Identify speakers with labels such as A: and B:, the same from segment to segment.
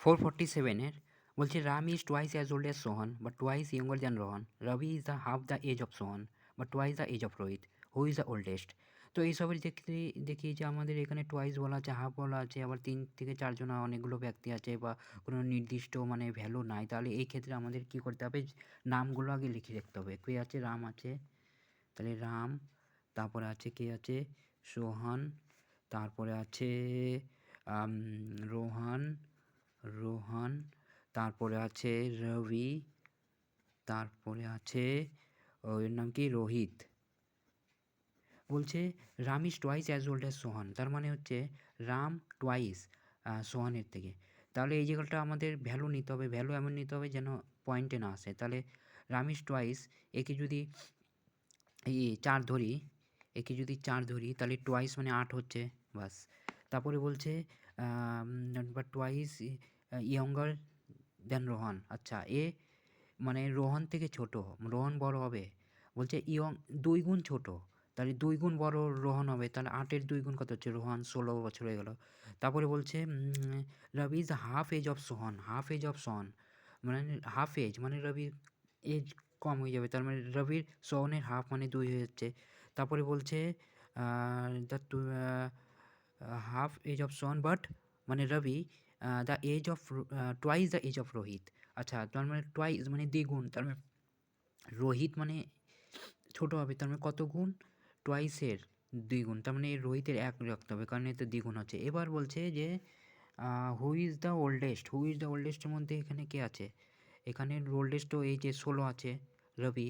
A: 447 বলছে Ram is twice as old as Sohan but twice younger than Rohan. Ravi is the half the age of Sohan but twice the age of Rohit. Who is the oldest? তো এইসবের দেখতে দেখি যে আমাদের এখানে টোয়াইস বলা আছে, হাফ বলা আছে, আবার 3 থেকে 4 জনা অনেকগুলো ব্যক্তি আছে বা কোনো নির্দিষ্ট মানে ভ্যালু নাই। তাহলে এই ক্ষেত্রে আমাদের কী করতে হবে, নামগুলো আগে লিখে রাখতে হবে। কে আছে? রাম আছে, তাহলে রাম, তারপরে আছে কে আছে? সোহান, তারপরে আছে আম, রোহান, রোহান, তারপরে আছে রবি, তারপরে আছে ওর নাম কি রোহিত। বলছে Ram is twice as old as Sohan, তার মানে হচ্ছে রাম টোয়াইস সোহানের থেকে। তাহলে এই জায়গাটা আমাদের ভ্যালু নিতে হবে, ভ্যালু এমন নিতে হবে যেন পয়েন্টে না আসে। তাহলে রাম ইজ টোয়াইস, একে যদি এই 4 ধরি, একে যদি 4 ধরি তাহলে টোয়াইস মানে 8 হচ্ছে, বাস। তারপরে বলছে বাট টোয়াইস ইয়ঙ্গার দেন রোহন। আচ্ছা, এ মানে রোহন থেকে ছোট, রোহন বড় হবে। বলছে ইয়ং 2 গুণ ছোট, তাহলে 2 গুণ বড় রোহন হবে। তাহলে 8-এর 2 গুণ কত হচ্ছে? রোহন 16 বছর হয়ে গেল। তারপরে বলছে Ravi is half age of Sohan, half age of Sohan মানে হাফ এজ মানে রবির এজ কম হয়ে যাবে, তার মানে রবির সোহনের হাফ মানে 2 হয়ে যাচ্ছে। তারপরে বলছে the half age of Sohan but মানে Ravi the age of twice the age of Rohit. আচ্ছা, তার মানে টোয়াইস মানে দ্বিগুণ, তার মানে রোহিত মানে ছোটো হবে, তার মানে কত গুণ? টোয়াইসের 2 গুণ, তার মানে রোহিতের 1 রাখতে হবে কারণ এতে দ্বিগুণ হচ্ছে। এবার বলছে যে who is the oldest? Who is the ওল্ডেস্টের মধ্যে এখানে কে আছে? এখানে ওল্ডেস্ট তো এই যে 16 আছে, রবি।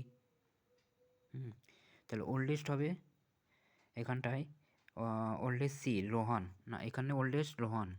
A: তাহলে ওল্ডেস্ট হবে এখানটায় ওল্ডেস্ট সি রোহন, না এখানে ওল্ডেস্ট রোহন।